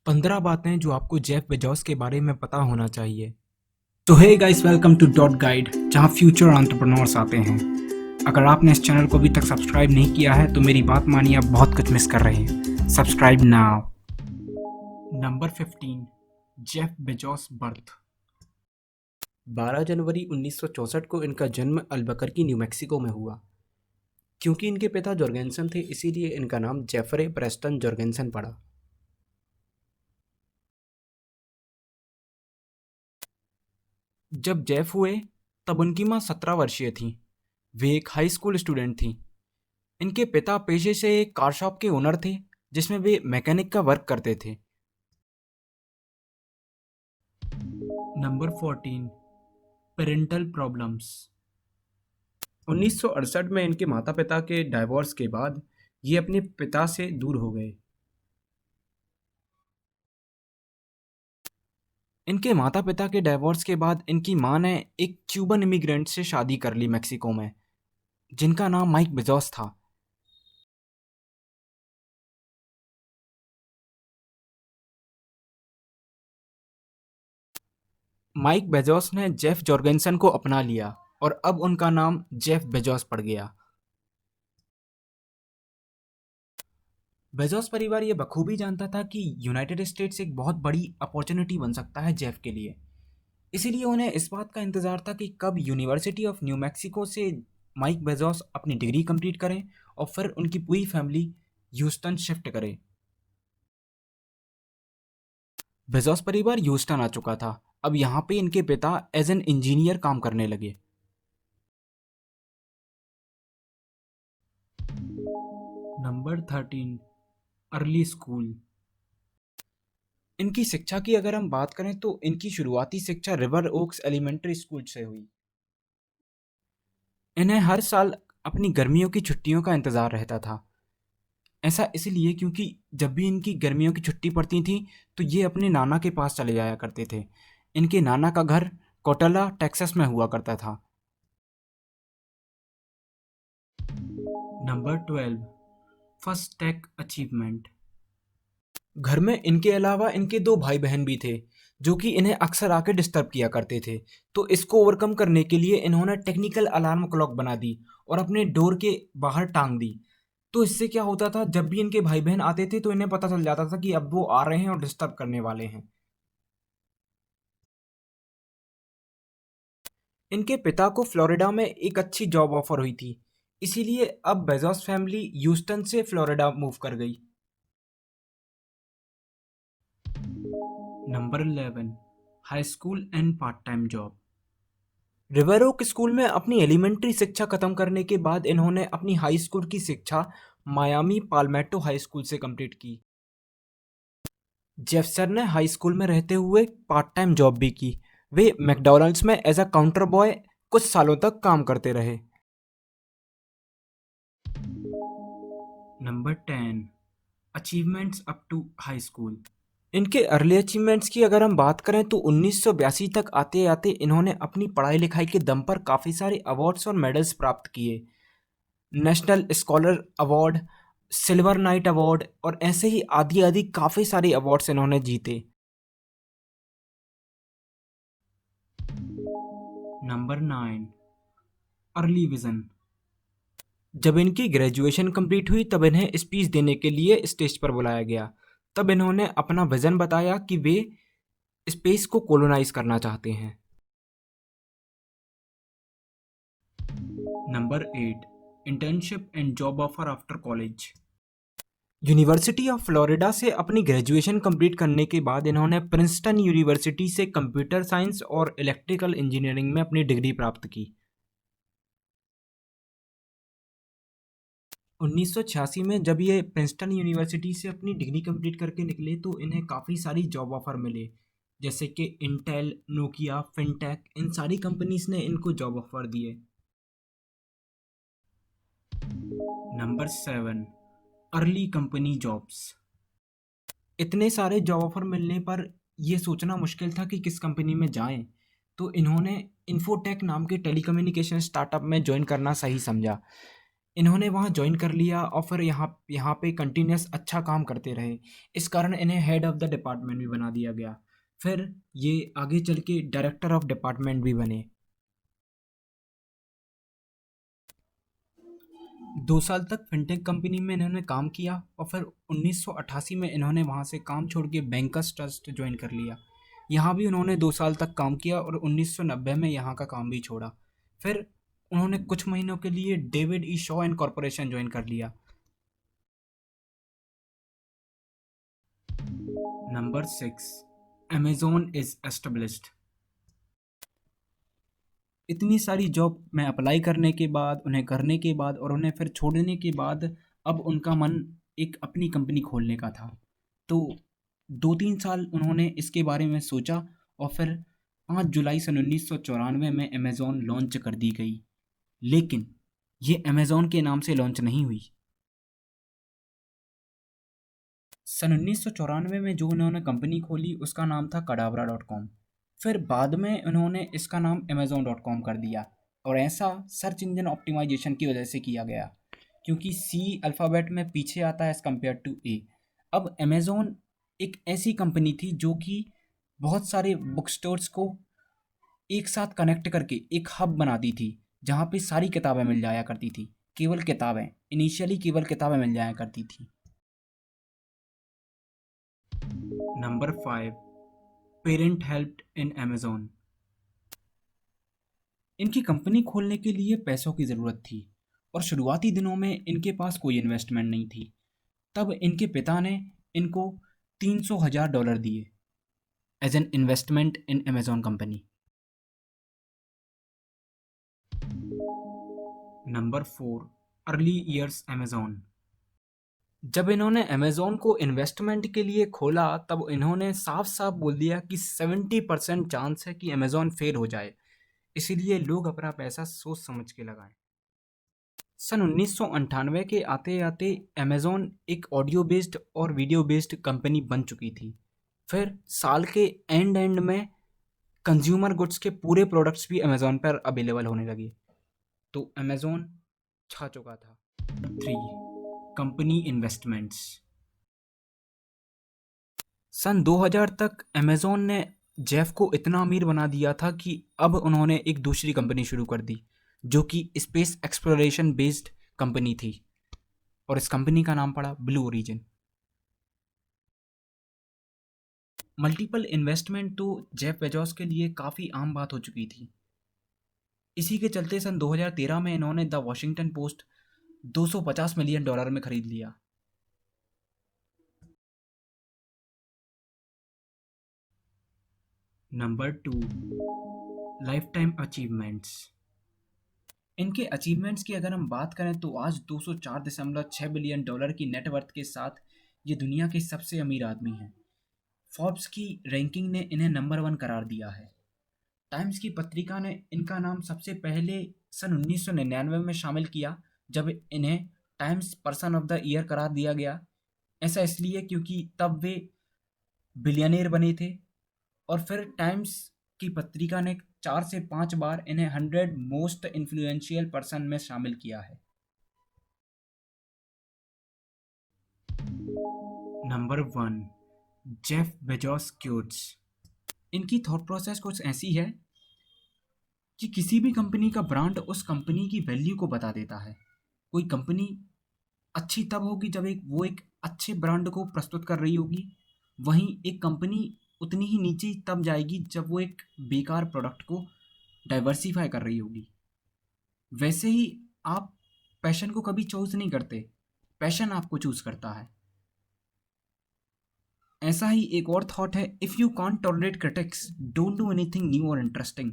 15 बातें जो आपको जेफ बेजोस के बारे में पता होना चाहिए। तो hey guys, welcome to dot guide, जहां फ्यूचर एंटरप्रेन्योर्स आते हैं। अगर आपने इस चैनल को अभी तक सब्सक्राइब नहीं किया है तो मेरी बात मानिए, आप बहुत कुछ मिस कर रहे हैं। Subscribe now. Number 15, Jeff Bezos birth. 12 जनवरी 1964 को इनका जन्म अल्बकरकी, न्यू मैक्सिको में हुआ। क्योंकि इनके पिता जॉर्गेनसन थे, इसीलिए इनका नाम जेफरे प्रेस्टन जॉर्गेनसन पड़ा। जब जेफ हुए तब उनकी माँ 17 वर्षीय थीं। वे एक हाई स्कूल स्टूडेंट थीं। इनके पिता पेशे से एक कार शॉप के ओनर थे, जिसमें वे मैकेनिक का वर्क करते थे। Number 14, parental problems. 1968 में इनके माता पिता के डाइवोर्स के बाद ये अपने पिता से दूर हो गए। इनके माता पिता के डाइवोर्स के बाद इनकी मां ने एक क्यूबन इमिग्रेंट से शादी कर ली मैक्सिको में, जिनका नाम माइक बेजोस था। माइक बेजोस ने जेफ जॉर्गेनसन को अपना लिया और अब उनका नाम जेफ बेजोस पड़ गया। बेजोस परिवार ये बखूबी जानता था कि यूनाइटेड स्टेट्स एक बहुत बड़ी अपॉर्चुनिटी बन सकता है जेफ के लिए। इसीलिए उन्हें इस बात का इंतज़ार था कि कब यूनिवर्सिटी ऑफ न्यू मैक्सिको से माइक बेजोस अपनी डिग्री कंप्लीट करें और फिर उनकी पूरी फैमिली ह्यूस्टन शिफ्ट करे। बेजोस परिवार ह्यूस्टन आ चुका था। अब यहाँ पे इनके पिता एज एन इंजीनियर काम करने लगे। Number 13, early school. इनकी शिक्षा की अगर हम बात करें तो इनकी शुरुआती शिक्षा रिवर ओक्स एलिमेंट्री स्कूल से हुई। इन्हें हर साल अपनी गर्मियों की छुट्टियों का इंतज़ार रहता था। ऐसा इसलिए क्योंकि जब भी इनकी गर्मियों की छुट्टी पड़ती थी तो ये अपने नाना के पास चले जाया करते थे। इनके नाना का घर कोटला टेक्सास में हुआ करता था। Number 12, first tech achievement. घर में इनके अलावा इनके दो भाई बहन भी थे, जो कि इन्हें अक्सर आके डिस्टर्ब किया करते थे। तो इसको ओवरकम करने के लिए इन्होंने टेक्निकल अलार्म क्लॉक बना दी और अपने डोर के बाहर टांग दी। तो इससे क्या होता था, जब भी इनके भाई बहन आते थे तो इन्हें पता चल जाता था कि अब वो आ रहे हैं और डिस्टर्ब करने वाले हैं। इनके पिता को फ्लोरिडा में एक अच्छी जॉब ऑफर हुई थी, इसीलिए अब बेजोस फैमिली ह्यूस्टन से फ्लोरिडा मूव कर गई। Number 11, high school and part time job. River oak school में अपनी एलिमेंट्री शिक्षा खत्म करने के बाद इन्होंने अपनी हाई स्कूल की शिक्षा मायामी पाल्मेटो हाई स्कूल से कंप्लीट की। जेफसर ने हाई स्कूल में रहते हुए पार्ट टाइम जॉब भी की। वे मैकडॉनल्ड्स में एज अ काउंटर बॉय कुछ सालों तक काम करते रहे। Number 10, achievements up to high school. इनके अर्ली अचीवमेंट्स की अगर हम बात करें तो 1982 तक आते आते इन्होंने अपनी पढ़ाई लिखाई के दम पर काफ़ी सारे अवार्ड्स और मेडल्स प्राप्त किए। National scholar award, silver night award और ऐसे ही आदि आदि काफ़ी सारे अवार्ड्स इन्होंने जीते। Number 9, early vision. जब इनकी ग्रेजुएशन कंप्लीट हुई तब इन्हें स्पीच देने के लिए स्टेज पर बुलाया गया। तब इन्होंने अपना विजन बताया कि वे स्पेस को कॉलोनाइज करना चाहते हैं। Number 8, internship and job offer after college. University of Florida से अपनी ग्रेजुएशन कंप्लीट करने के बाद इन्होंने प्रिंसटन यूनिवर्सिटी से कंप्यूटर साइंस और इलेक्ट्रिकल इंजीनियरिंग में अपनी डिग्री प्राप्त की। 1986 में जब ये प्रिंसटन यूनिवर्सिटी से अपनी डिग्री कंप्लीट करके निकले तो इन्हें काफ़ी सारी जॉब ऑफर मिले, जैसे कि इंटेल, नोकिया, फिनटेक, इन सारी कंपनीज ने इनको जॉब ऑफर दिए। Number 7, early company jobs. इतने सारे जॉब ऑफर मिलने पर ये सोचना मुश्किल था कि किस कंपनी में जाएं, तो इन्होंने इन्फोटेक नाम के टेलीकम्युनिकेशन स्टार्टअप में ज्वाइन करना सही समझा। इन्होंने वहाँ ज्वाइन कर लिया और फिर यहाँ यहाँ पे कंटिन्यूस अच्छा काम करते रहे। इस कारण इन्हें हेड ऑफ़ द डिपार्टमेंट भी बना दिया गया। फिर ये आगे चल के डायरेक्टर ऑफ डिपार्टमेंट भी बने। 2 साल तक फिनटेक कंपनी में इन्होंने काम किया और फिर 1988 में इन्होंने वहाँ से काम छोड़ के बैंकर्स ट्रस्ट ज्वाइन कर लिया। यहाँ भी उन्होंने 2 साल तक काम किया और 1990 में यहाँ का काम भी छोड़ा। फिर उन्होंने कुछ महीनों के लिए David E Shaw and corporation join कर लिया। Number 6, Amazon is established. इतनी सारी जॉब में अप्लाई करने के बाद, उन्हें करने के बाद और उन्हें फिर छोड़ने के बाद अब उनका मन एक अपनी कंपनी खोलने का था। तो 2-3 साल उन्होंने इसके बारे में सोचा और फिर 5 जुलाई सन 1994 में अमेज़न लॉन्च कर दी गई। लेकिन ये अमेज़न के नाम से लॉन्च नहीं हुई। सन 1994 में जो उन्होंने कंपनी खोली उसका नाम था Cadabra.com। फिर बाद में उन्होंने इसका नाम Amazon.com कर दिया और ऐसा सर्च इंजन ऑप्टिमाइजेशन की वजह से किया गया, क्योंकि सी अल्फ़ाबेट में पीछे आता है एज़ कम्पेयर टू ए। अब Amazon एक ऐसी कंपनी थी जो कि बहुत सारे बुक स्टोर्स को एक साथ कनेक्ट करके एक हब बनाती थी, जहाँ पे सारी किताबें मिल जाया करती थी। केवल किताबें, इनिशियली केवल किताबें मिल जाया करती थी। नंबर 5, पेरेंट हेल्प्ड इन अमेज़न। इनकी कंपनी खोलने के लिए पैसों की ज़रूरत थी और शुरुआती दिनों में इनके पास कोई इन्वेस्टमेंट नहीं थी। तब इनके पिता ने इनको $300,000 दिए as an investment in Amazon company. Number 4, early years Amazon. जब इन्होंने अमेज़न को इन्वेस्टमेंट के लिए खोला तब इन्होंने साफ साफ बोल दिया कि 70% चांस है कि अमेज़न फेल हो जाए, इसीलिए लोग अपना पैसा सोच समझ के लगाएं। सन 1998 के आते आते अमेज़न एक ऑडियो बेस्ड और वीडियो बेस्ड कंपनी बन चुकी थी। फिर साल के एंड में कंज्यूमर गुड्स के पूरे प्रोडक्ट्स भी अमेज़न पर अवेलेबल होने लगे, तो अमेज़न छा चुका था। 3, कंपनी इन्वेस्टमेंट्स। सन 2000 तक अमेज़न ने जेफ को इतना अमीर बना दिया था कि अब उन्होंने एक दूसरी कंपनी शुरू कर दी जो कि स्पेस एक्सप्लोरेशन बेस्ड कंपनी थी और इस कंपनी का नाम पड़ा ब्लू ओरिजिन। मल्टीपल इन्वेस्टमेंट तो जेफ बेजोस के लिए काफ़ी आम बात हो चुकी थी। इसी के चलते सन 2013 में इन्होंने द वॉशिंगटन पोस्ट $250 मिलियन में खरीद लिया। Number 2, life time achievements. इनके अचीवमेंट्स की अगर हम बात करें तो आज $204.6 बिलियन की नेटवर्थ के साथ ये दुनिया के सबसे अमीर आदमी हैं। फोर्ब्स की रैंकिंग ने इन्हें नंबर 1 करार दिया है। टाइम्स की पत्रिका ने इनका नाम सबसे पहले सन 1999 में शामिल किया जब इन्हें times person of the year करार दिया गया। ऐसा इसलिए क्योंकि तब वे बिलियनेयर बने थे और फिर टाइम्स की पत्रिका ने 4 से 5 बार इन्हें 100 मोस्ट इन्फ्लुएंशियल पर्सन में शामिल किया है। Number 1, Jeff Bezos quotes. इनकी थॉट प्रोसेस कुछ ऐसी है कि किसी भी कंपनी का ब्रांड उस कंपनी की वैल्यू को बता देता है। कोई कंपनी अच्छी तब होगी जब वो एक अच्छे ब्रांड को प्रस्तुत कर रही होगी, वहीं एक कंपनी उतनी ही नीचे तब जाएगी जब वो एक बेकार प्रोडक्ट को डाइवर्सिफाई कर रही होगी। वैसे ही आप पैशन को कभी चूज नहीं करते, पैशन आपको चूज करता है। ऐसा ही एक और थॉट है, if you can't tolerate critics don't do anything new और इंटरेस्टिंग।